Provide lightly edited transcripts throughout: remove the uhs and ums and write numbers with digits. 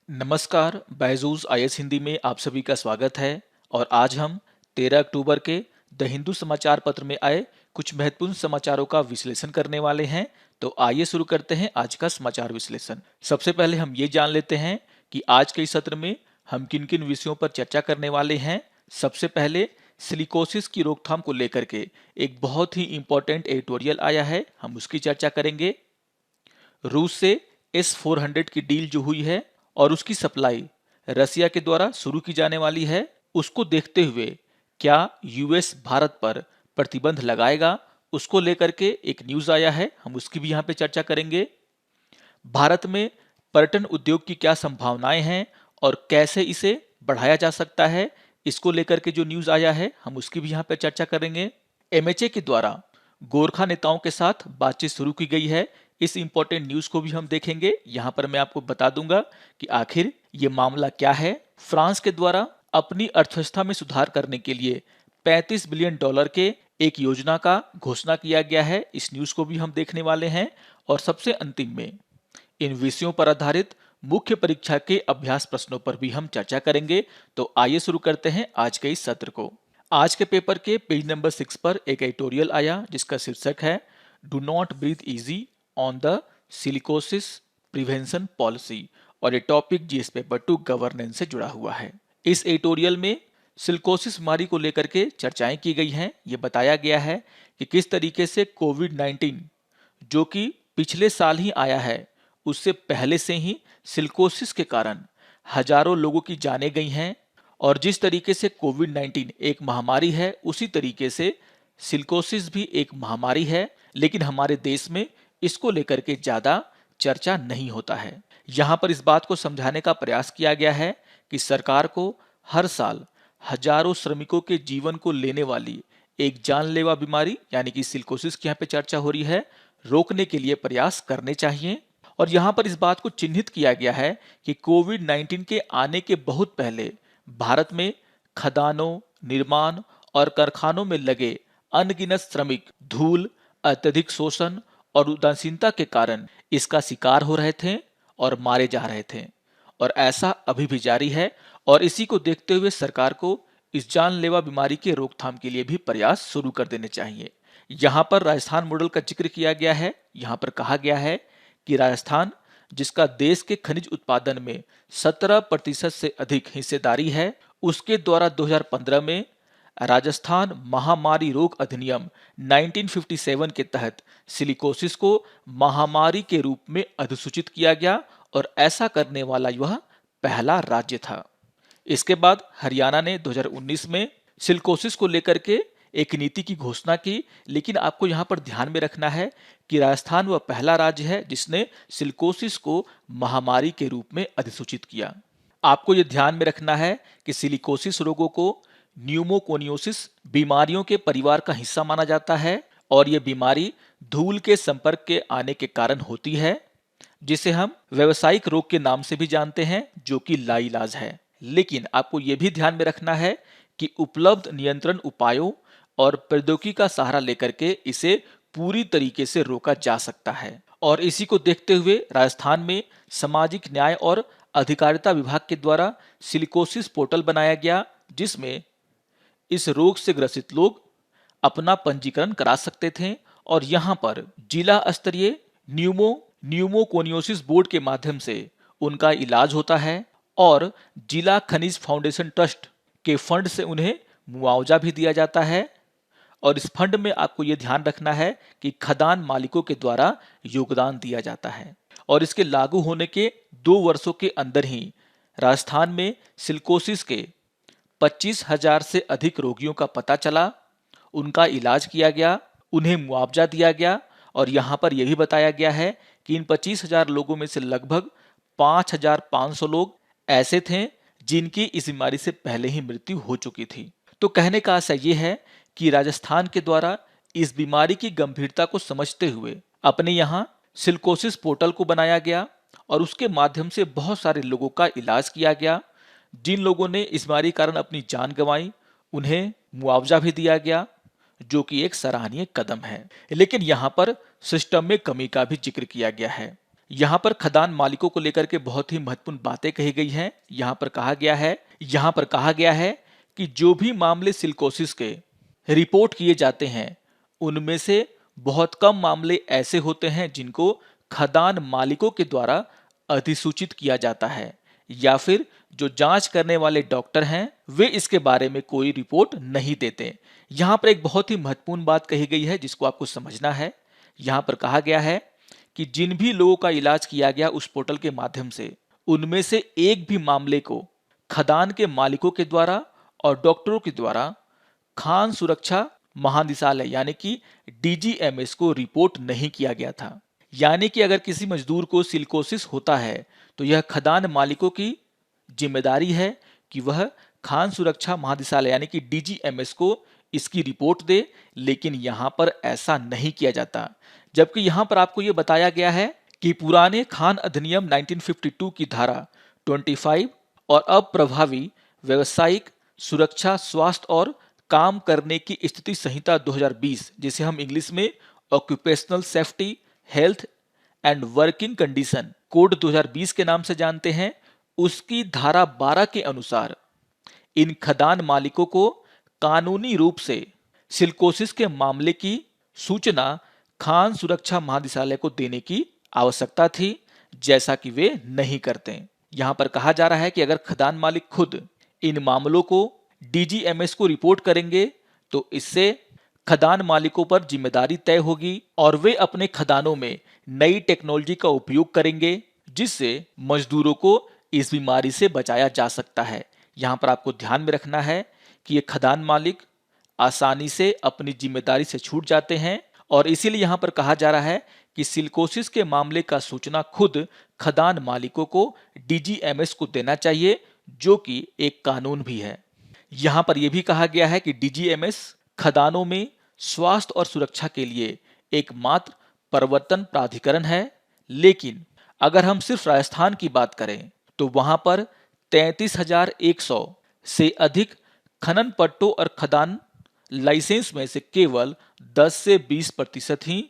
नमस्कार, बायजूस आईएएस हिंदी में आप सभी का स्वागत है। और आज हम 13 अक्टूबर के द हिंदू समाचार पत्र में आए कुछ महत्वपूर्ण समाचारों का विश्लेषण करने वाले हैं। तो आइए शुरू करते हैं आज का समाचार विश्लेषण। सबसे पहले हम ये जान लेते हैं कि आज के इस सत्र में हम किन किन विषयों पर चर्चा करने वाले हैं। सबसे पहले सिलिकोसिस की रोकथाम को लेकर के एक बहुत ही इंपॉर्टेंट एडिटोरियल आया है, हम उसकी चर्चा करेंगे। रूस से S-400 की डील जो हुई है और उसकी सप्लाई रसिया के द्वारा शुरू की जाने वाली है, उसको देखते हुए क्या यूएस भारत पर प्रतिबंध लगाएगा, उसको लेकर के एक न्यूज आया है, हम उसकी भी यहाँ पे चर्चा करेंगे। भारत में पर्यटन उद्योग की क्या संभावनाएं हैं और कैसे इसे बढ़ाया जा सकता है, इसको लेकर के जो न्यूज आया है हम उसकी भी यहाँ पे चर्चा करेंगे। एमएचए के द्वारा गोरखा नेताओं के साथ बातचीत शुरू की गई है, इस इंपॉर्टेंट न्यूज को भी हम देखेंगे। यहाँ पर मैं आपको बता दूंगा कि आखिर ये मामला क्या है। फ्रांस के द्वारा अपनी अर्थव्यवस्था में सुधार करने के लिए $35 बिलियन के एक योजना का घोषणा किया गया है, इस न्यूज को भी हम देखने वाले हैं। और सबसे अंतिम में इन विषयों पर आधारित मुख्य परीक्षा के अभ्यास प्रश्नों पर भी हम चर्चा करेंगे। तो आइए शुरू करते हैं आज के इस सत्र को। आज के पेपर के पेज नंबर 6 पर एक एडिटोरियल आया जिसका शीर्षक है do not breathe easy on the silicosis prevention policy, और ये टॉपिक जीएस पेपर 2 गवर्नेंस से जुड़ा हुआ है। इस एडिटोरियल में सिलिकोसिस बीमारी को लेकर के चर्चाएं की गई हैं। ये बताया गया है कि किस तरीके से कोविड-19 जो कि पिछले साल ही आया है, उससे पहले से ही सिलिकोसिस के कारण हजारों लोगों की जानें गई हैं। और जिस तरीके से कोविड-19 एक महामारी है, उसी तरीके से सिलिकोसिस भी एक महामारी है, लेकिन हमारे देश में इसको लेकर के ज़्यादा चर्चा नहीं होता है। यहाँ पर इस बात को समझाने का प्रयास किया गया है कि सरकार को हर साल हजारों श्रमिकों के जीवन को लेने वाली एक जानलेवा बीमारी यानी कि सिलिकोसिस की यहाँ पे चर्चा हो रही है, रोकने के लिए प्रयास करने चाहिए। और यहाँ पर इस बात को चिन्हित किया गया है कि कोविड-19 के आने के बहुत पहले भारत में खदानों, निर्माण और कारखानों में लगे अनगिनत श्रमिक धूल, अत्यधिक शोषण और उदासीनता के कारण इसका शिकार हो रहे थे और मारे जा रहे थे। और ऐसा अभी भी जारी है। और इसी को देखते हुए सरकार को इस जानलेवा बीमारी के रोकथाम के लिए भी प्रयास शुरू कर देने चाहिए। यहाँ पर राजस्थान मॉडल का जिक्र किया गया है। यहाँ पर कहा गया है कि राजस्थान, जिसका देश के खनिज उत्पादन में 17% से अधिक हिस्सेदारी है, उसके द्वारा 2015 में राजस्थान महामारी रोग अधिनियम 1957 के तहत सिलिकोसिस को महामारी के रूप में अधिसूचित किया गया और ऐसा करने वाला यह पहला राज्य था। इसके बाद हरियाणा ने 2019 में सिलिकोसिस को लेकर के एक नीति की घोषणा की, लेकिन आपको यहाँ पर ध्यान में रखना है कि राजस्थान वह पहला राज्य है जिसने सिलिकोसिस को महामारी के रूप में अधिसूचित किया। आपको ये ध्यान में रखना है कि सिलिकोसिस रोगों को न्यूमोकोनियोसिस बीमारियों के परिवार का हिस्सा माना जाता है और ये बीमारी धूल के संपर्क के आने के कारण होती है, जिसे हम व्यावसायिक रोग के नाम से भी जानते हैं, जो कि लाइलाज है। लेकिन आपको यह भी ध्यान में रखना है कि उपलब्ध नियंत्रण उपायों और प्रौद्योगिकी का सहारा लेकर के इसे पूरी तरीके से रोका जा सकता है। और इसी को देखते हुए राजस्थान में सामाजिक न्याय और अधिकारिता विभाग के द्वारा सिलिकोसिस पोर्टल बनाया गया, जिसमें इस रोग से ग्रसित लोग अपना पंजीकरण करा सकते थे और यहाँ पर जिला स्तरीय न्यूमोकोनियोसिस बोर्ड के माध्यम से उनका इलाज होता है और जिला खनिज फाउंडेशन ट्रस्ट के फंड से उन्हें मुआवजा भी दिया जाता है। और इस फंड में आपको ये ध्यान रखना है कि खदान मालिकों के द्वारा योगदान दिया जाता है। और इसके लागू होने के 2 वर्षों के अंदर ही राजस्थान में सिलिकोसिस के 25,000 से अधिक रोगियों का पता चला, उनका इलाज किया गया, उन्हें मुआवजा दिया गया। और यहाँ पर यह भी बताया गया है कि इन 25,000 लोगों में से लगभग 5,500 लोग ऐसे थे जिनकी इस बीमारी से पहले ही मृत्यु हो चुकी थी। तो कहने का आशय ये है कि राजस्थान के द्वारा इस बीमारी की गंभीरता को समझते हुए अपने यहाँ सिलिकोसिस पोर्टल को बनाया गया और उसके माध्यम से बहुत सारे लोगों का इलाज किया गया। जिन लोगों ने इस बीमारी के कारण अपनी जान गंवाई, उन्हें मुआवजा भी दिया गया, जो कि एक सराहनीय कदम है। लेकिन यहाँ पर सिस्टम में कमी का भी जिक्र किया गया है। यहाँ पर खदान मालिकों को लेकर के बहुत ही महत्वपूर्ण बातें कही गई हैं। यहाँ पर कहा गया है कि जो भी मामले सिलिकोसिस के रिपोर्ट किए जाते हैं, उनमें से बहुत कम मामले ऐसे होते हैं जिनको खदान मालिकों के द्वारा अधिसूचित किया जाता है, या फिर जो जांच करने वाले डॉक्टर हैं वे इसके बारे में कोई रिपोर्ट नहीं देते। यहाँ पर एक बहुत ही महत्वपूर्ण बात कही गई है जिसको आपको समझना है। यहाँ पर कहा गया है कि जिन भी लोगों का इलाज किया गया उस पोर्टल के माध्यम से, उनमें से एक भी मामले को खदान के मालिकों के द्वारा और डॉक्टरों के द्वारा खान सुरक्षा महानिदेशालय यानी कि डीजीएमएस को रिपोर्ट नहीं किया गया था। यानी कि अगर किसी मजदूर को सिलिकोसिस होता है तो यह खदान मालिकों की जिम्मेदारी है कि वह खान सुरक्षा महानिदेशालय यानी कि डीजीएमएस को इसकी रिपोर्ट दे, लेकिन यहाँ पर ऐसा नहीं किया जाता। जबकि यहाँ पर आपको ये बताया गया है कि पुराने खान अधिनियम 1952 की धारा 25 और अब प्रभावी व्यवसायिक सुरक्षा स्वास्थ्य और काम करने की स्थिति संहिता 2020, जिसे हम इंग्लिश में occupational safety health and working condition code 2020 के नाम से जानते हैं, उसकी धारा 12 के अनुसार इन खदान मालिकों को कानूनी रूप से सिलिकोसिस के मामले की सूचना खान सुरक्षा महानिदेशालय को देने की आवश्यकता थी, जैसा कि वे नहीं करते। यहाँ पर कहा जा रहा है कि अगर खदान मालिक खुद इन मामलों को डीजीएमएस को रिपोर्ट करेंगे तो इससे खदान मालिकों पर जिम्मेदारी तय होगी और वे अपने खदानों में नई टेक्नोलॉजी का उपयोग करेंगे, जिससे मजदूरों को इस बीमारी से बचाया जा सकता है। यहाँ पर आपको ध्यान में रखना है कि ये खदान मालिक आसानी से अपनी जिम्मेदारी से छूट जाते हैं और इसीलिए यहाँ पर कहा जा रहा है कि सिलिकोसिस के मामले का सूचना खुद खदान मालिकों को डीजीएमएस को देना चाहिए, जो कि एक कानून भी है। यहाँ पर यह भी कहा गया है कि डीजीएमएस खदानों में स्वास्थ्य और सुरक्षा के लिए एकमात्र प्रवर्तन प्राधिकरण है, लेकिन अगर हम सिर्फ राजस्थान की बात करें तो वहां पर 33,100 से अधिक खनन पट्टों और खदान लाइसेंस में से केवल 10 से 20% ही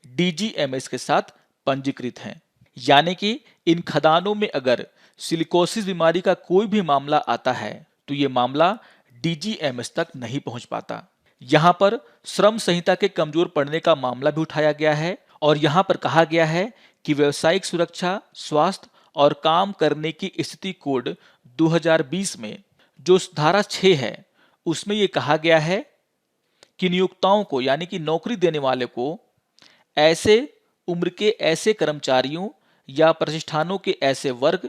डीजीएमएस के साथ पंजीकृत हैं। यानी कि इन खदानों में अगर सिलिकोसिस बीमारी का कोई भी मामला आता है तो ये मामला डीजीएमएस तक नहीं पहुंच पाता। यहाँ पर श्रम संहिता के कमजोर पड़ने का मामला भी उठाया गया है और यहाँ पर कहा गया है कि व्यावसायिक सुरक्षा स्वास्थ्य और काम करने की स्थिति कोड 2020 में जो धारा 6 है उसमें ये कहा गया है कि नियोक्ताओं को यानी कि नौकरी देने वाले को ऐसे उम्र के ऐसे कर्मचारियों या प्रतिष्ठानों के ऐसे वर्ग,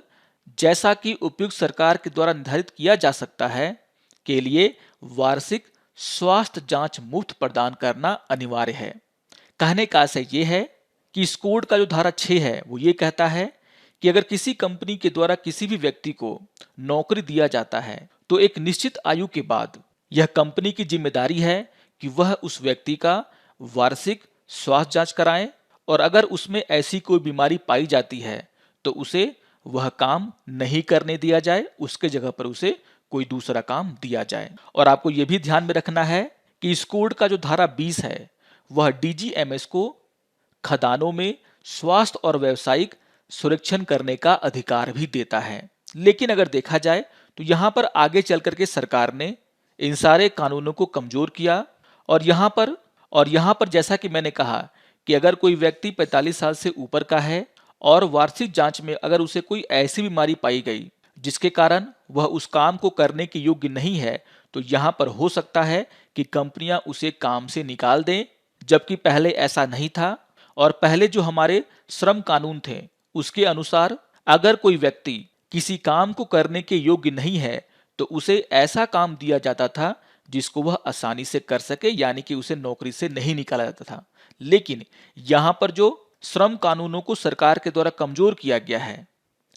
जैसा कि उपयुक्त सरकार के द्वारा निर्धारित किया जा सकता है, के लिए वार्षिक स्वास्थ्य जांच मुफ्त प्रदान करना अनिवार्य है। कहने का आशय ये है कि इस कोड का जो धारा 6 है वो ये कहता है कि अगर किसी कंपनी के द्वारा किसी भी व्यक्ति को नौकरी दिया जाता है तो एक निश्चित आयु के बाद यह कंपनी की जिम्मेदारी है कि वह उस व्यक्ति का वार्षिक स्वास्थ्य जांच कराएं और अगर उसमें ऐसी कोई बीमारी पाई जाती है तो उसे वह काम नहीं करने दिया जाए, उसके जगह पर उसे कोई दूसरा काम दिया जाए। और आपको यह भी ध्यान में रखना है कि इस कोड का जो धारा 20 है वह डीजीएमएस को खदानों में स्वास्थ्य और व्यावसायिक सुरक्षण करने का अधिकार भी देता है। लेकिन अगर देखा जाए तो यहाँ पर आगे चल करके सरकार ने इन सारे कानूनों को कमजोर किया और यहाँ पर जैसा कि मैंने कहा कि अगर कोई व्यक्ति 45 साल से ऊपर का है और वार्षिक जांच में अगर उसे कोई ऐसी बीमारी पाई गई जिसके कारण वह उस काम को करने के योग्य नहीं है, तो यहाँ पर हो सकता है कि कंपनियां उसे काम से निकाल दें, जबकि पहले ऐसा नहीं था। और पहले जो हमारे श्रम कानून थे उसके अनुसार अगर कोई व्यक्ति किसी काम को करने के योग्य नहीं है तो उसे ऐसा काम दिया जाता था जिसको वह आसानी से कर सके, यानी कि उसे नौकरी से नहीं निकाला जाता था। लेकिन यहाँ पर जो श्रम कानूनों को सरकार के द्वारा कमजोर किया गया है,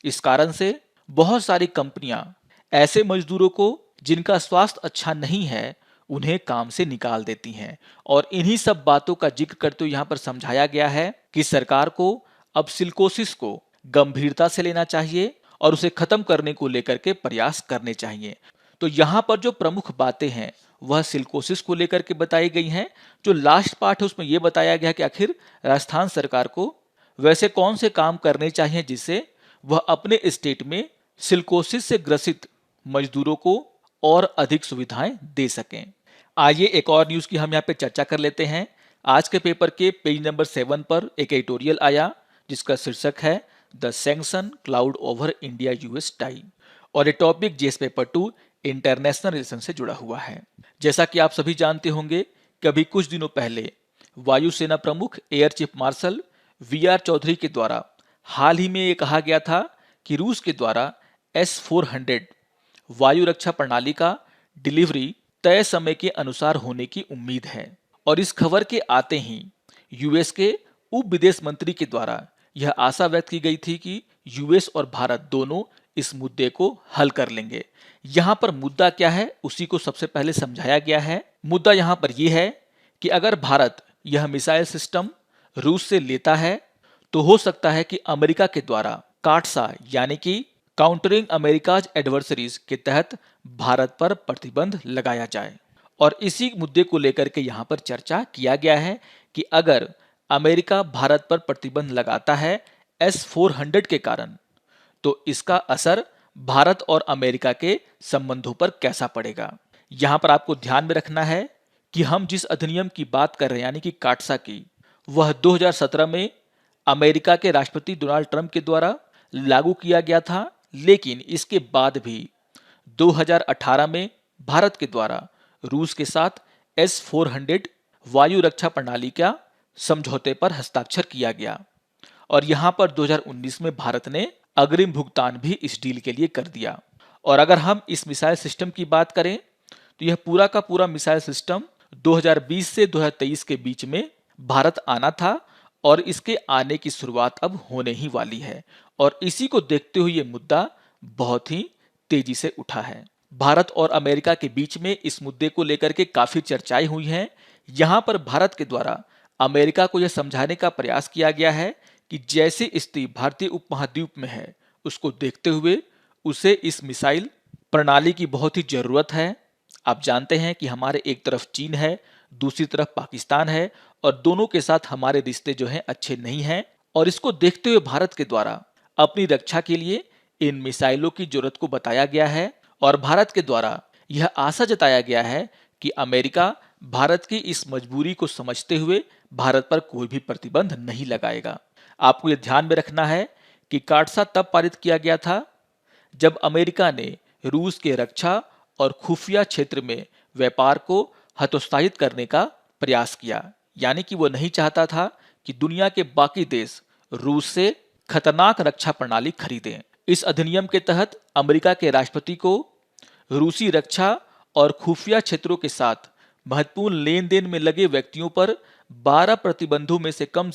इस कारण से बहुत सारी कंपनियां ऐसे मजदूरों को जिनका स्वास्थ्य अच्छा नहीं है उन्हें काम से निकाल देती हैं। और इन्हीं सब बातों का जिक्र करते हुए यहाँ पर समझाया गया है कि सरकार को अब सिलिकोसिस को गंभीरता से लेना चाहिए और उसे खत्म करने को लेकर के प्रयास करने चाहिए। तो यहाँ पर जो प्रमुख बातें हैं वह सिलिकोसिस को लेकर के बताई गई हैं। जो लास्ट पार्ट है उसमें यह बताया गया कि आखिर राजस्थान सरकार को वैसे कौन से काम करने चाहिए जिससे वह अपने स्टेट में सिलिकोसिस से ग्रसित मजदूरों को और अधिक सुविधाएं दे सकें। आइए एक और न्यूज़ की हम यहाँ पे चर्चा कर लेते हैं। आज के पेपर के पेज नंबर 7 पर एक एडिटोरियल आया जिसका शीर्षक है the sanction cloud over India US tie, और ये topic GS paper 2 international relation से जुड़ा हुआ है। जैसा कि आप सभी जानते होंगे कि अभी कुछ दिनों पहले वायुसेना प्रमुख air chief marshal V R Chaudhary के द्वारा हाल ही में ये कहा गया था कि रूस के द्वारा S-400 वायु रक्षा प्रणाली का डिलीवरी तय समय के अनुसार होने की उम्मीद है। और इस खबर के आते ही यूएस के उप विदेश मंत्री के द्वारा यह आशा व्यक्त की गई थी कि यूएस और भारत दोनों इस मुद्दे को हल कर लेंगे। यहाँ पर मुद्दा क्या है उसी को सबसे पहले समझाया गया है। मुद्दा यहाँ पर यह है कि अगर भारत यह मिसाइल सिस्टम रूस से लेता है तो हो सकता है कि अमेरिका के द्वारा काटसा यानी कि काउंटरिंग अमेरिकाज एडवर्सरीज के तहत भारत पर प्रतिबंध लगाया जाए। और इसी मुद्दे को लेकर के यहाँ पर चर्चा किया गया है कि अगर अमेरिका भारत पर प्रतिबंध लगाता है S-400 के कारण तो इसका असर भारत और अमेरिका के संबंधों पर कैसा पड़ेगा। यहाँ पर आपको ध्यान में रखना है कि हम जिस अधिनियम की बात कर रहे हैं यानी कि काटसा की, वह 2017 में अमेरिका के राष्ट्रपति डोनाल्ड ट्रंप के द्वारा लागू किया गया था, लेकिन इसके बाद भी 2018 में भारत के द्वारा रूस के साथ S-400 वायु रक्षा प्रणाली का समझौते पर हस्ताक्षर किया गया। और यहां पर 2019 में भारत ने अग्रिम भुगतान भी इस डील के लिए कर दिया। और अगर हम इस मिसाइल सिस्टम की बात करें तो यह पूरा का पूरा मिसाइल सिस्टम 2020 से 2023 के बीच में भारत आना था और इसके आने की शुरुआत अब होने ही वाली है। और इसी को देखते हुए ये मुद्दा बहुत ही तेजी से उठा है। भारत और अमेरिका के बीच में इस मुद्दे को लेकर के काफी चर्चाएं हुई हैं। यहां पर भारत के द्वारा अमेरिका को यह समझाने का प्रयास किया गया है कि जैसी स्थिति भारतीय उपमहाद्वीप में है उसको देखते हुए उसे इस मिसाइल प्रणाली की बहुत ही जरूरत है। आप जानते हैं कि हमारे एक तरफ चीन है, दूसरी तरफ पाकिस्तान है और दोनों के साथ हमारे रिश्ते जो हैं अच्छे नहीं हैं। और इसको देखते हुए भारत के द्वारा अपनी रक्षा के लिए इन मिसाइलों की जरूरत को बताया गया है। और भारत के द्वारा यह आशा जताया गया है कि अमेरिका भारत की इस मजबूरी को समझते हुए भारत पर कोई भी प्रतिबंध नहीं लगाएगा। आपको यह ध्यान में रखना है कि काटसा तब पारित किया गया था जब अमेरिका ने रूस के रक्षा और खुफिया क्षेत्र में व्यापार को हतोत्साहित करने का प्रयास किया, यानी कि वो नहीं चाहता था कि दुनिया के बाकी देश रूस से खतरनाक रक्षा प्रणाली खरीदें। इस अधिनियम के तहत अमेरिका के राष्ट्रपति को रूसी रक्षा और खुफिया क्षेत्रों के साथ महत्वपूर्ण लेन देन में लगे व्यक्तियों पर 12 प्रतिबंधों में से कम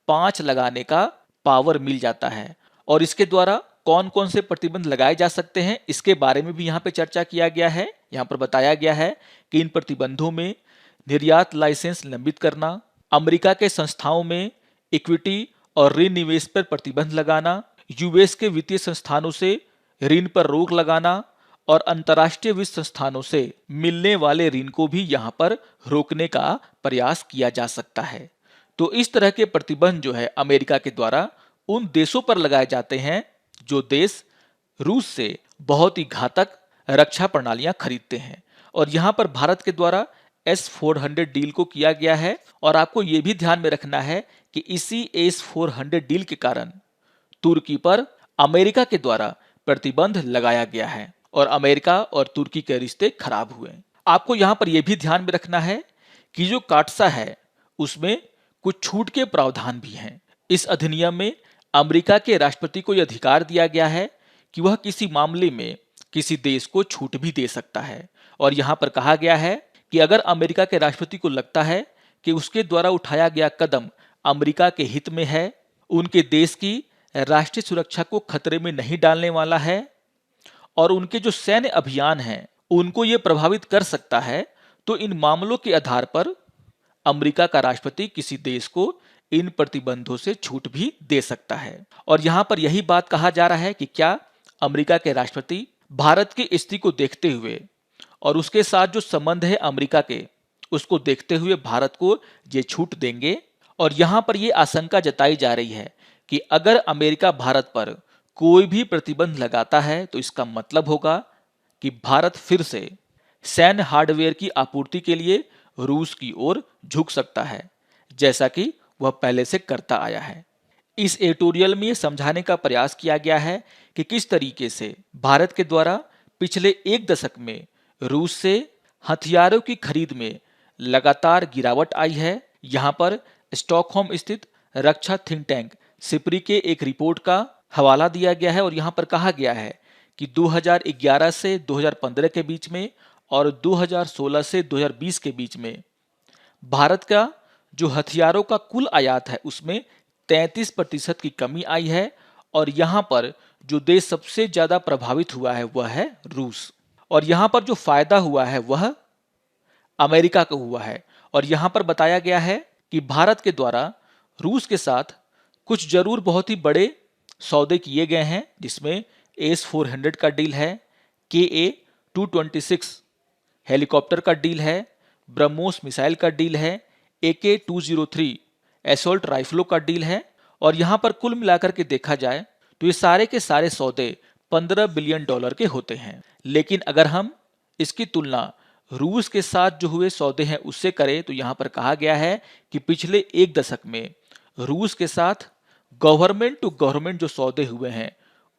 5 लगाने का पावर मिल जाता है। और इसके द्वारा कौन कौन से प्रतिबंध लगाए जा सकते हैं इसके बारे में भी यहाँ पे चर्चा किया गया है। यहाँ पर बताया गया है कि इन प्रतिबंधों में निर्यात लाइसेंस लंबित करना, अमेरिका के संस्थाओं में इक्विटी और ऋण निवेश पर प्रतिबंध लगाना, यूएस के वित्तीय संस्थानों से ऋण पर रोक लगाना और अंतर्राष्ट्रीय वित्त संस्थानों से मिलने वाले ऋण को भी यहाँ पर रोकने का प्रयास किया जा सकता है। तो इस तरह के प्रतिबंध जो है अमेरिका के द्वारा उन देशों पर लगाए जाते हैं जो देश रूस से बहुत ही घातक रक्षा प्रणालियां खरीदते हैं। और यहाँ पर भारत के द्वारा S-400 डील को किया गया है। और आपको ये भी ध्यान में रखना है कि इसी S-400 डील के कारण तुर्की पर अमेरिका के द्वारा प्रतिबंध लगाया गया है और अमेरिका और तुर्की के रिश्ते खराब हुए। आपको यहाँ पर यह भी ध्यान में रखना है कि जो काटसा है उसमें कुछ छूट के प्रावधान भी हैं। इस अधिनियम में अमेरिका के राष्ट्रपति को यह अधिकार दिया गया है कि वह किसी मामले में किसी देश को छूट भी दे सकता है। और यहाँ पर कहा गया है कि अगर अमेरिका के राष्ट्रपति को लगता है कि उसके द्वारा उठाया गया कदम अमेरिका के हित में है, उनके देश की राष्ट्रीय सुरक्षा को खतरे में नहीं डालने वाला है और उनके जो सैन्य अभियान हैं उनको ये प्रभावित कर सकता है, तो इन मामलों के आधार पर अमेरिका का राष्ट्रपति किसी देश को इन प्रतिबंधों से छूट भी दे सकता है। और यहाँ पर यही बात कहा जा रहा है कि क्या अमेरिका के राष्ट्रपति भारत की स्थिति को देखते हुए और उसके साथ जो संबंध है अमेरिका के उसको देखते हुए भारत को ये छूट देंगे। और यहाँ पर ये आशंका जताई जा रही है कि अगर अमेरिका भारत पर कोई भी प्रतिबंध लगाता है तो इसका मतलब होगा कि भारत फिर से सैन्य हार्डवेयर की आपूर्ति के लिए रूस की ओर झुक सकता है, जैसा कि वह पहले से करता आया है। इस एडिटोरियल में समझाने का प्रयास किया गया है कि किस तरीके से भारत के द्वारा पिछले एक दशक में रूस से हथियारों की खरीद में लगातार गिरावट आई है। यहाँ पर स्टॉकहोम स्थित रक्षा थिंक टैंक सिप्री के एक रिपोर्ट का हवाला दिया गया है और यहाँ पर कहा गया है कि 2011 से 2015 के बीच में और 2016 से 2020 के बीच में भारत का जो हथियारों का कुल आयात है उसमें 33% की कमी आई है और यहाँ पर जो देश सबसे ज्यादा प्रभावित हुआ है वह है रूस। और यहाँ पर जो फायदा हुआ है वह अमेरिका को हुआ है। और यहाँ पर बताया गया है कि भारत के द्वारा रूस के साथ कुछ जरूर बहुत ही बड़े सौदे किए गए हैं, जिसमें S-400 का डील है, KA-226 हेलीकॉप्टर का डील है, ब्रह्मोस मिसाइल का डील है, AK-203 एसोल्ट राइफलों का डील है। और यहाँ पर कुल मिलाकर के देखा जाए तो ये सारे के सारे सौदे $15 बिलियन के होते हैं। लेकिन अगर हम इसकी तुलना रूस के साथ जो हुए सौदे हैं उससे करें तो यहाँ पर कहा गया है कि पिछले एक दशक में रूस के साथ गवर्नमेंट टू गवर्नमेंट जो सौदे हुए हैं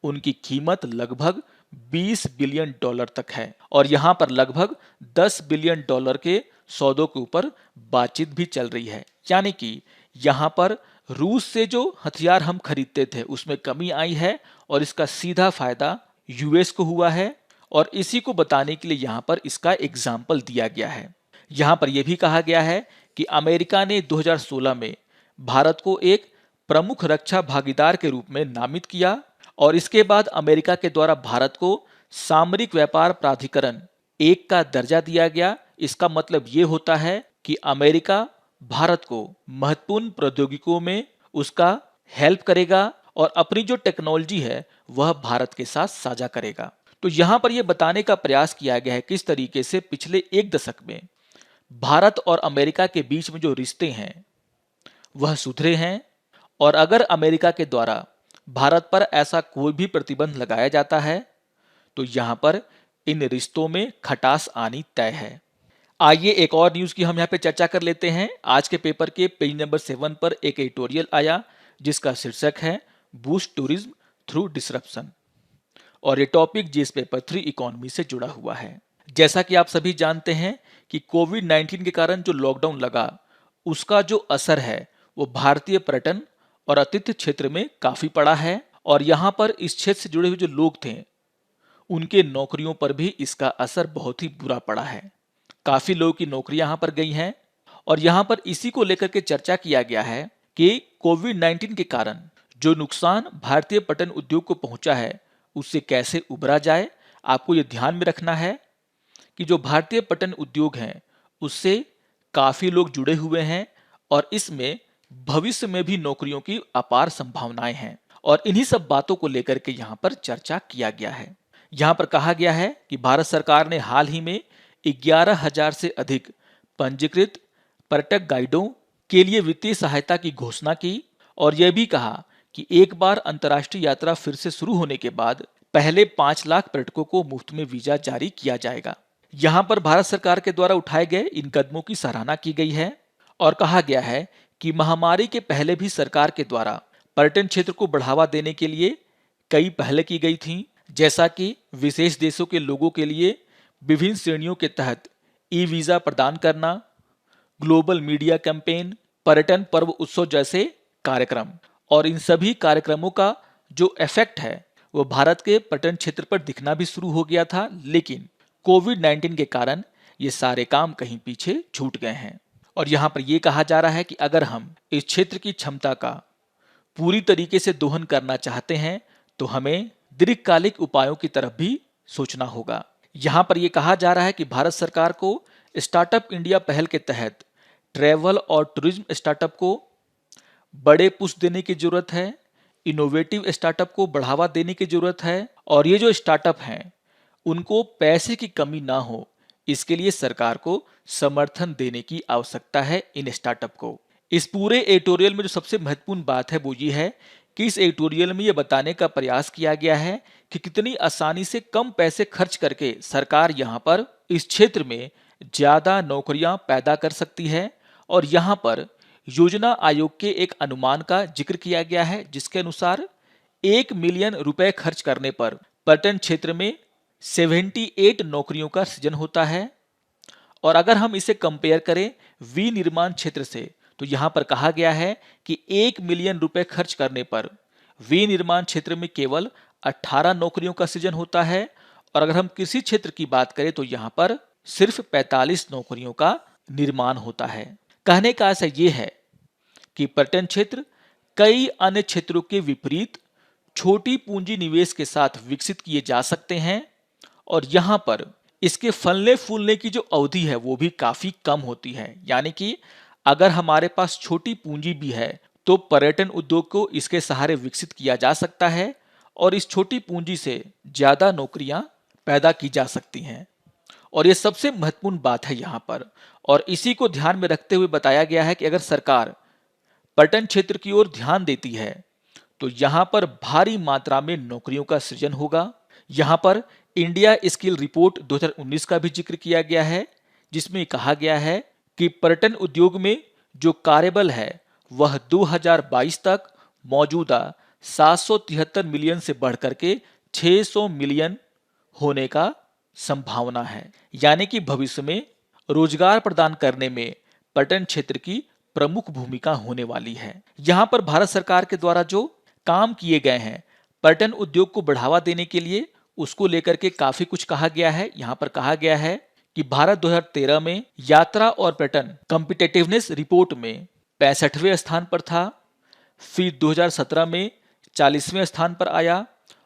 उनकी कीमत लगभग $20 बिलियन तक है। और यहाँ पर लगभग $10 बिलियन के सौदों के ऊपर बातचीत भी चल रही है। यानी कि यहाँ पर रूस से जो हथियार हम खरीदते थे उसमें कमी आई है और इसका सीधा फायदा यूएस को हुआ है। और इसी को बताने के लिए यहाँ पर इसका एग्जाम्पल दिया गया है। यहाँ पर यह भी कहा गया है कि अमेरिका ने 2016 में भारत को एक प्रमुख रक्षा भागीदार के रूप में नामित किया और इसके बाद अमेरिका के द्वारा भारत को सामरिक व्यापार प्राधिकरण 1 का दर्जा दिया गया। इसका मतलब ये होता है कि अमेरिका भारत को महत्वपूर्ण प्रौद्योगिकियों में उसका हेल्प करेगा और अपनी जो टेक्नोलॉजी है वह भारत के साथ साझा करेगा। तो यहाँ पर यह बताने का प्रयास किया गया है किस तरीके से पिछले एक दशक में भारत और अमेरिका के बीच में जो रिश्ते हैं वह सुधरे हैं। और अगर अमेरिका के द्वारा भारत पर ऐसा कोई भी प्रतिबंध लगाया जाता है तो यहाँ पर इन रिश्तों में खटास आनी तय है। आइए एक और न्यूज़ की हम यहाँ पे चर्चा कर लेते हैं। आज के पेपर के पेज नंबर 7 पर एक एडिटोरियल आया जिसका शीर्षक है बूस्ट टूरिज्म थ्रू डिसरप्शन और ये टॉपिक जीएस पेपर 3 इकोनॉमी से जुड़ा हुआ है। जैसा कि आप सभी जानते हैं कि कोविड-19 के कारण जो लॉकडाउन लगा उसका जो असर है वो भारतीय पर्यटन और आतिथ्य क्षेत्र में काफी पड़ा है। और यहाँ पर इस क्षेत्र से जुड़े हुए जो लोग थे उनके नौकरियों पर भी इसका असर बहुत ही बुरा पड़ा है। काफी लोगों की नौकरियां यहाँ पर गई हैं और यहाँ पर इसी को लेकर के चर्चा किया गया है कि कोविड-19 के कारण जो नुकसान भारतीय पर्यटन उद्योग को पहुंचा है उससे कैसे उबरा जाए। आपको ये ध्यान में रखना है कि जो भारतीय पर्यटन उद्योग हैं उससे काफी लोग जुड़े हुए हैं और इसमें भविष्य में भी नौकरियों की अपार संभावनाएं हैं। और इन्हीं सब बातों को लेकर के यहाँ पर चर्चा किया गया है। यहाँ पर कहा गया है कि भारत सरकार ने हाल ही में 11,000 से अधिक पंजीकृत पर्यटक गाइडों के लिए वित्तीय सहायता की घोषणा की और यह भी कहा कि एक बार अंतर्राष्ट्रीय यात्रा फिर से शुरू होने के बाद पहले 5 लाख पर्यटकों को मुफ्त में वीजा जारी किया जाएगा। यहाँ पर भारत सरकार के द्वारा उठाए गए इन कदमों की सराहना की गई है और कहा गया है कि महामारी के पहले भी सरकार के द्वारा पर्यटन क्षेत्र को बढ़ावा देने के लिए कई पहल की गई थीं, जैसा कि विशेष देशों के लोगों के लिए विभिन्न श्रेणियों के तहत ई वीजा प्रदान करना, ग्लोबल मीडिया कैंपेन, पर्यटन पर्व उत्सव जैसे कार्यक्रम। और इन सभी कार्यक्रमों का जो इफेक्ट है वो भारत के पर्यटन क्षेत्र पर दिखना भी शुरू हो गया था, लेकिन कोविड-19 के कारण ये सारे काम कहीं पीछे छूट गए हैं। और यहाँ पर यह कहा जा रहा है कि अगर हम इस क्षेत्र की क्षमता का पूरी तरीके से दोहन करना चाहते हैं तो हमें दीर्घकालिक उपायों की तरफ भी सोचना होगा। यहाँ पर यह कहा जा रहा है कि भारत सरकार को स्टार्टअप इंडिया पहल के तहत ट्रैवल और टूरिज्म स्टार्टअप को बड़े पुश देने की जरूरत है, इनोवेटिव स्टार्टअप को बढ़ावा देने की जरूरत है और ये जो स्टार्टअप हैं उनको पैसे की कमी ना हो इसके लिए सरकार को समर्थन देने की आवश्यकता है इन स्टार्टअप को। इस पूरे एडिटोरियल में जो सबसे महत्वपूर्ण बात है वो ये है कि इस एडिटोरियल में ये बताने का प्रयास किया गया है कि कितनी आसानी से कम पैसे खर्च करके सरकार यहाँ पर इस क्षेत्र में ज्यादा नौकरियां पैदा कर सकती है। और यहाँ पर योजना आयोग के एक अनुमान का जिक्र किया गया है जिसके अनुसार 1 मिलियन रुपए खर्च करने पर पर्यटन क्षेत्र में 78 नौकरियों का सृजन होता है। और अगर हम इसे कंपेयर करें विनिर्माण क्षेत्र से तो यहां पर कहा गया है कि 1 मिलियन रुपए खर्च करने पर विनिर्माण क्षेत्र में केवल 18 नौकरियों का सृजन होता है। और अगर हम कृषि क्षेत्र की बात करें तो यहां पर सिर्फ 45 नौकरियों का निर्माण होता है। कहने का आशय यह है कि पर्यटन क्षेत्र कई अन्य क्षेत्रों के विपरीत छोटी पूंजी निवेश के साथ विकसित किए जा सकते हैं और यहां पर इसके फलने फूलने की जो अवधि है वो भी काफी कम होती है। यानी कि अगर हमारे पास छोटी पूंजी भी है तो पर्यटन उद्योग को इसके सहारे विकसित किया जा सकता है और इस छोटी पूंजी से ज्यादा नौकरियां पैदा की जा सकती हैं। और ये सबसे महत्वपूर्ण बात है यहाँ पर। और इसी को ध्यान में रखते हुए बताया गया है कि अगर सरकार पर्यटन क्षेत्र की ओर ध्यान देती है तो यहाँ पर भारी मात्रा में नौकरियों का सृजन होगा। यहाँ पर इंडिया स्किल रिपोर्ट 2019 का भी जिक्र किया गया है जिसमें कहा गया है कि पर्यटन उद्योग में जो कार्यबल है वह 2022 तक मौजूदा 773 मिलियन से बढ़कर के 600 मिलियन होने का संभावना है। यानी कि भविष्य में रोजगार प्रदान करने में पर्यटन क्षेत्र की प्रमुख भूमिका होने वाली है। यहाँ पर भारत सरकार के द्वारा जो काम किए गए हैं पर्यटन उद्योग को बढ़ावा देने के लिए उसको लेकर के काफी कुछ कहा गया है। यहाँ पर कहा गया है कि भारत 2013 में यात्रा और पर्यटन कॉम्पिटिटिवनेस रिपोर्ट में 65वें स्थान पर था, फिर 2017 में 40वें स्थान पर आया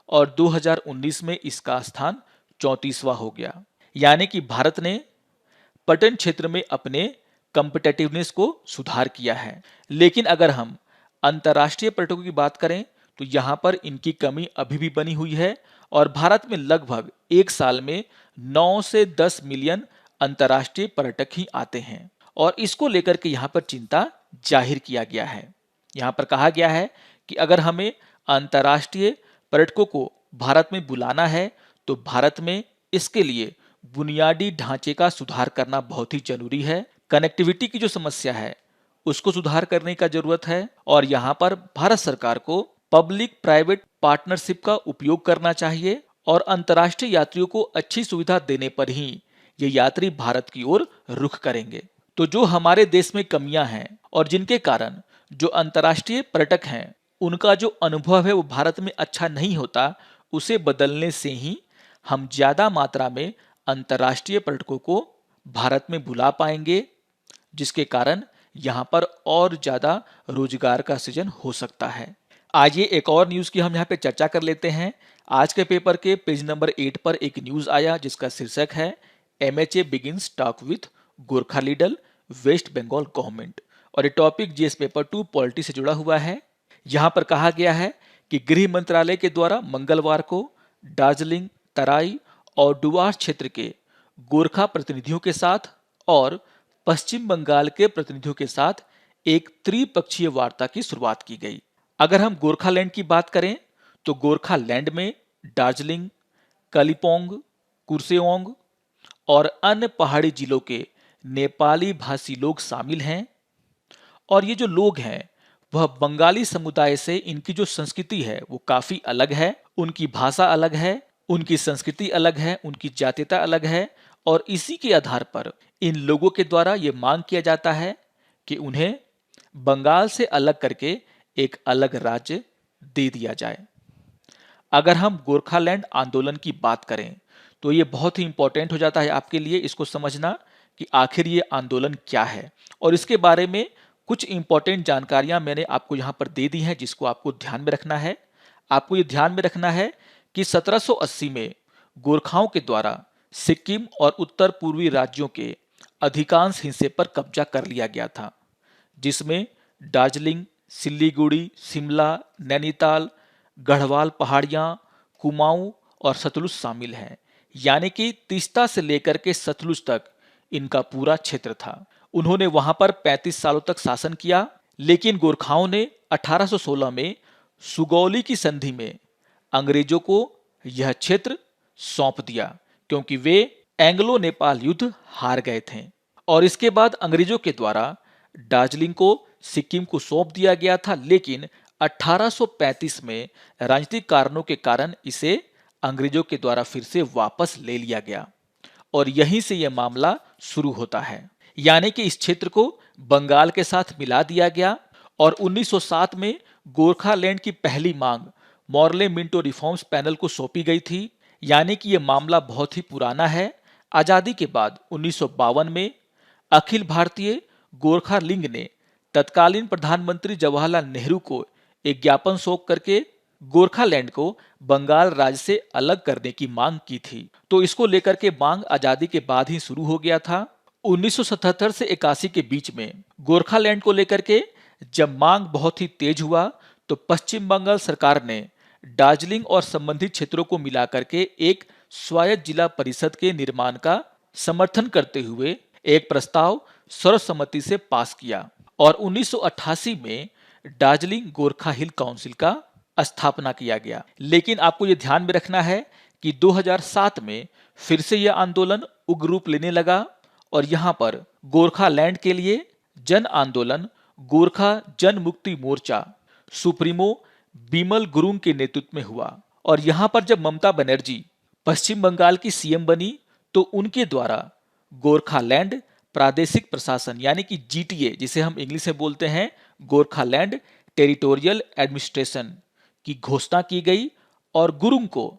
और 2019 में इसका स्थान 34वां हो गया। यानी कि भारत ने पर्यटन क्षेत्र में अपने कॉम्पिटिटिवनेस को सुधार किया है। लेकिन अगर हम अंतर्राष्ट्रीय पर्यटकों की बात करें तो यहाँ पर इनकी कमी अभी भी बनी हुई है और भारत में लगभग एक साल में 9 से 10 मिलियन अंतर्राष्ट्रीय पर्यटक ही आते हैं और इसको लेकर के यहाँ पर चिंता जाहिर किया गया है। यहाँ पर कहा गया है कि अगर हमें अंतर्राष्ट्रीय पर्यटकों को भारत में बुलाना है तो भारत में इसके लिए बुनियादी ढांचे का सुधार करना बहुत ही जरूरी है। कनेक्टिविटी की जो समस्या है उसको सुधार करने का जरूरत है और यहाँ पर भारत सरकार को पब्लिक प्राइवेट पार्टनरशिप का उपयोग करना चाहिए और अंतर्राष्ट्रीय यात्रियों को अच्छी सुविधा देने पर ही ये यात्री भारत की ओर रुख करेंगे। तो जो हमारे देश में कमियां हैं और जिनके कारण जो अंतर्राष्ट्रीय पर्यटक हैं उनका जो अनुभव है वो भारत में अच्छा नहीं होता, उसे बदलने से ही हम ज्यादा मात्रा में अंतर्राष्ट्रीय पर्यटकों को भारत में बुला पाएंगे जिसके कारण यहाँ पर और ज्यादा रोजगार का सृजन हो सकता है। आइए एक और न्यूज की हम यहाँ पे चर्चा कर लेते हैं। आज के पेपर के पेज नंबर 8 पर एक न्यूज आया जिसका शीर्षक है MHA begins talk with Gorkha leader West Bengal government और ये टॉपिक जीएस पेपर 2 पॉलिटी से जुड़ा हुआ है। यहाँ पर कहा गया है कि गृह मंत्रालय के द्वारा मंगलवार को दार्जिलिंग, तराई और डुवार्स क्षेत्र के गोरखा प्रतिनिधियों के साथ और पश्चिम बंगाल के प्रतिनिधियों के साथ एक त्रिपक्षीय वार्ता की शुरुआत की गई। अगर हम गोरखालैंड की बात करें तो गोरखालैंड में दार्जिलिंग, कालिम्पोंग, कुर्सेओंग और अन्य पहाड़ी जिलों के नेपाली भाषी लोग शामिल हैं और ये जो लोग हैं वह बंगाली समुदाय से इनकी जो संस्कृति है वो काफी अलग है, उनकी भाषा अलग है, उनकी संस्कृति अलग है, उनकी जातीयता अलग है और इसी के आधार पर इन लोगों के द्वारा ये मांग किया जाता है कि उन्हें बंगाल से अलग करके एक अलग राज्य दे दिया जाए। अगर हम गोरखालैंड आंदोलन की बात करें तो ये बहुत ही इंपॉर्टेंट हो जाता है आपके लिए इसको समझना कि आखिर ये आंदोलन क्या है और इसके बारे में कुछ इंपॉर्टेंट जानकारियां मैंने आपको यहाँ पर दे दी हैं जिसको आपको ध्यान में रखना है। आपको ये ध्यान में रखना है कि 1780 में गोरखाओं के द्वारा सिक्किम और उत्तर पूर्वी राज्यों के अधिकांश हिस्से पर कब्जा कर लिया गया था जिसमें दार्जिलिंग, सिल्लीगुड़ी, शिमला, नैनीताल, गढ़वाल पहाड़ियां, कुमाऊं और सतलुज शामिल हैं। यानी कि तीस्ता से लेकर के सतलुज तक इनका पूरा क्षेत्र था। उन्होंने वहां पर 35 सालों तक शासन किया लेकिन गोरखाओं ने 1816 में सुगौली की संधि में अंग्रेजों को यह क्षेत्र सौंप दिया, क्योंकि वे एंग्लो नेपाल युद्ध हार गए थे। और इसके बाद अंग्रेजों के द्वारा दार्जिलिंग को सिक्किम को सौंप दिया गया था, लेकिन 1835 में राजनीतिक कारणों के कारण इसे अंग्रेजों के द्वारा फिर से वापस ले लिया गया और यहीं से यह मामला शुरू होता है। यानी कि इस क्षेत्र को बंगाल के साथ मिला दिया गया और 1907 में गोरखालैंड की पहली मांग मॉर्ले मिंटो रिफॉर्म्स पैनल को सौंपी गई थी। यानी कि यह मामला बहुत ही पुराना है। आजादी के बाद 1952 में अखिल भारतीय गोरखा लीग ने तत्कालीन प्रधानमंत्री जवाहरलाल नेहरू को एक ज्ञापन सौंप करके गोरखालैंड को बंगाल राज्य से अलग करने की मांग की थी। तो इसको लेकर के मांग आजादी के बाद ही शुरू हो गया था। 1977 से 81 के बीच में गोरखालैंड को लेकर के जब मांग बहुत ही तेज हुआ तो पश्चिम बंगाल सरकार ने दार्जिलिंग और संबंधित क्षेत्रों को मिलाकर के एक स्वायत्त जिला परिषद के निर्माण का समर्थन करते हुए एक प्रस्ताव सर्वसम्मति से पास किया और 1988 में दार्जिलिंग गोरखा हिल काउंसिल का स्थापना किया गया। लेकिन आपको यह ध्यान में रखना है कि 2007 में फिर से यह आंदोलन उग्र रूप लेने लगा और यहां पर गोरखालैंड के लिए जन आंदोलन गोरखा जन मुक्ति मोर्चा सुप्रीमो बिमल गुरुंग के नेतृत्व में हुआ। और यहां पर जब ममता बनर्जी पश्चिम बंगाल की सीएम बनी तो उनके द्वारा गोरखालैंड प्रादेशिक प्रशासन यानी कि जीटीए, जिसे हम इंग्लिश में बोलते हैं गोरखालैंड टेरिटोरियल एडमिनिस्ट्रेशन की घोषणा की गई और गुरुंग को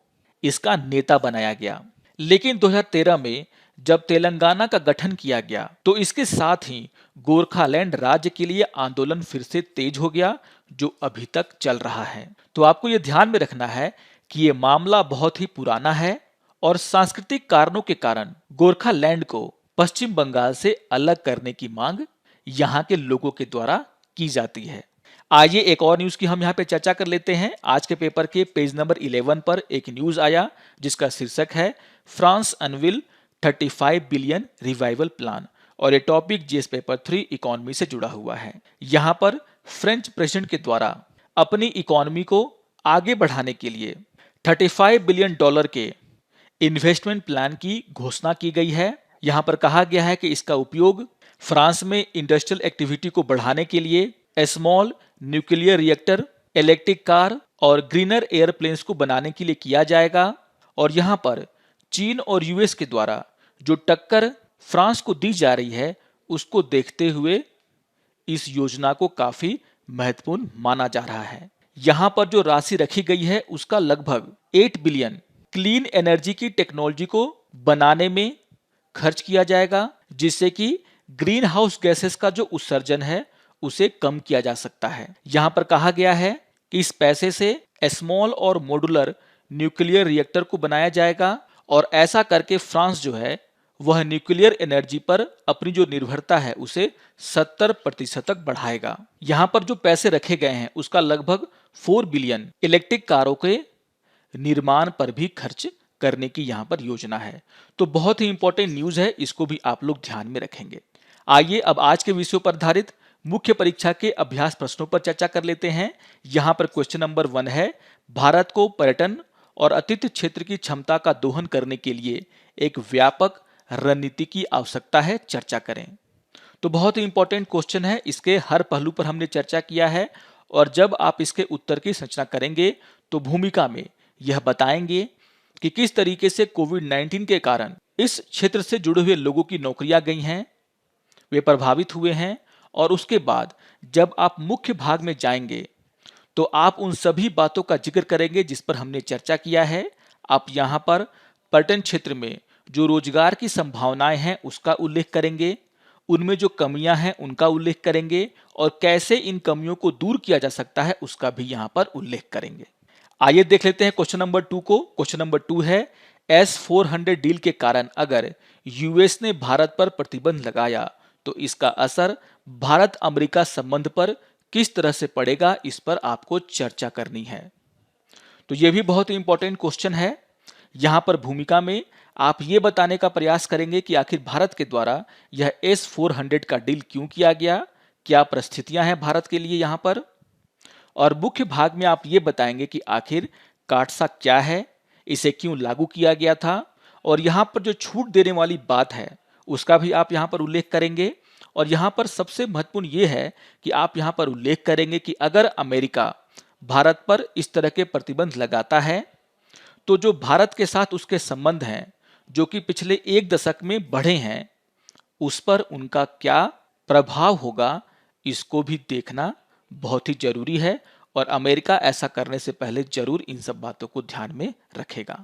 इसका नेता बनाया गया। लेकिन 2013 में जब तेलंगाना का गठन किया गया तो इसके साथ ही गोरखालैंड राज्य के लिए आंदोलन फिर से तेज हो गया, जो अभी तक चल रहा है। तो आपको यह ध्यान में रखना है कि यह मामला बहुत ही पुराना है और सांस्कृतिक कारणों के कारण गोरखालैंड को पश्चिम बंगाल से अलग करने की मांग यहाँ के लोगों के द्वारा की जाती है। आइए एक और न्यूज की हम यहाँ पे चर्चा कर लेते हैं। आज के पेपर के पेज नंबर 11 पर एक न्यूज आया जिसका शीर्षक है France unveil 35 billion revival plan और ये टॉपिक जीएस पेपर 3 इकोनॉमी से जुड़ा हुआ है। यहाँ पर फ्रेंच प्रेसिडेंट के द्वारा अपनी इकोनॉमी को आगे बढ़ाने के लिए 35 बिलियन डॉलर के इन्वेस्टमेंट प्लान की घोषणा की गई है। यहाँ पर कहा गया है कि इसका उपयोग फ्रांस में इंडस्ट्रियल एक्टिविटी को बढ़ाने के लिए small nuclear reactor, electric car और ग्रीनर एयरप्लेन्स को बनाने के लिए किया जाएगा। और यहाँ पर चीन और यूएस के द्वारा जो टक्कर फ्रांस को दी जा रही है उसको देखते हुए इस योजना को काफी महत्वपूर्ण माना जा रहा है। यहाँ पर जो राशि रखी गई है उसका लगभग 8 बिलियन क्लीन एनर्जी की टेक्नोलॉजी को बनाने में खर्च किया जाएगा, जिससे कि ग्रीन हाउस गैसेस का जो उत्सर्जन है उसे कम किया जा सकता है। यहाँ पर कहा गया है कि इस पैसे से स्मॉल और मॉड्यूलर न्यूक्लियर रिएक्टर को बनाया जाएगा और ऐसा करके फ्रांस जो है वह न्यूक्लियर एनर्जी पर अपनी जो निर्भरता है उसे 70% तक बढ़ाएगा। यहाँ पर जो पैसे रखे गए हैं उसका लगभग 4 बिलियन इलेक्ट्रिक कारों के निर्माण पर भी खर्च करने की यहाँ पर योजना है। तो बहुत ही इंपॉर्टेंट न्यूज है, इसको भी आप लोग ध्यान में रखेंगे। आइए अब आज के विषयों पर आधारित मुख्य परीक्षा के अभ्यास प्रश्नों पर चर्चा कर लेते हैं। यहाँ पर क्वेश्चन नंबर 1 है, भारत को पर्यटन और आतिथ्य क्षेत्र की क्षमता का दोहन करने के लिए एक व्यापक रणनीति की आवश्यकता है, चर्चा करें। तो बहुत ही इंपॉर्टेंट क्वेश्चन है, इसके हर पहलू पर हमने चर्चा किया है और जब आप इसके उत्तर की संरचना करेंगे तो भूमिका में यह बताएंगे कि किस तरीके से कोविड-19 के कारण इस क्षेत्र से जुड़े हुए लोगों की नौकरियां गई हैं, वे प्रभावित हुए हैं। और उसके बाद जब आप मुख्य भाग में जाएंगे तो आप उन सभी बातों का जिक्र करेंगे जिस पर हमने चर्चा किया है। आप यहाँ पर पर्यटन क्षेत्र में जो रोजगार की संभावनाएं हैं उसका उल्लेख करेंगे, उनमें जो कमियां हैं उनका उल्लेख करेंगे और कैसे इन कमियों को दूर किया जा सकता है उसका भी यहाँ पर उल्लेख करेंगे। आइए देख लेते हैं क्वेश्चन नंबर 2 को। क्वेश्चन नंबर 2 है, S-400 डील के कारण अगर यूएस ने भारत पर प्रतिबंध लगाया तो इसका असर भारत अमेरिका संबंध पर किस तरह से पड़ेगा, इस पर आपको चर्चा करनी है। तो यह भी बहुत ही इंपॉर्टेंट क्वेश्चन है। यहां पर भूमिका में आप ये बताने का प्रयास करेंगे कि आखिर भारत के द्वारा यह S-400 का डील क्यों किया गया, क्या परिस्थितियां हैं भारत के लिए यहाँ पर, और मुख्य भाग में आप ये बताएंगे कि आखिर काटसा क्या है, इसे क्यों लागू किया गया था, और यहाँ पर जो छूट देने वाली बात है उसका भी आप यहाँ पर उल्लेख करेंगे। और यहाँ पर सबसे महत्वपूर्ण ये है कि आप यहाँ पर उल्लेख करेंगे कि अगर अमेरिका भारत पर इस तरह के प्रतिबंध लगाता है तो जो भारत के साथ उसके संबंध हैं जो कि पिछले 1 दशक में बढ़े हैं उस पर उनका क्या प्रभाव होगा, इसको भी देखना बहुत ही जरूरी है। और अमेरिका ऐसा करने से पहले जरूर इन सब बातों को ध्यान में रखेगा।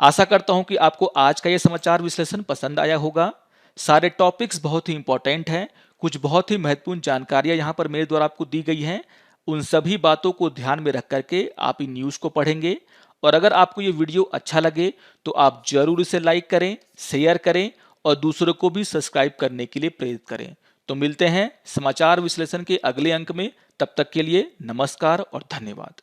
आशा करता हूं कि आपको आज का यह समाचार विश्लेषण पसंद आया होगा। सारे टॉपिक्स बहुत ही इंपॉर्टेंट हैं, कुछ बहुत ही महत्वपूर्ण जानकारियां यहां पर मेरे द्वारा आपको दी गई हैं। उन सभी बातों को ध्यान में रख करके आप इन न्यूज़ को पढ़ेंगे। और अगर आपको ये वीडियो अच्छा लगे तो आप जरूर इसे लाइक करें, शेयर करें और दूसरों को भी सब्सक्राइब करने के लिए प्रेरित करें। तो मिलते हैं समाचार विश्लेषण के अगले अंक में। तब तक के लिए नमस्कार और धन्यवाद।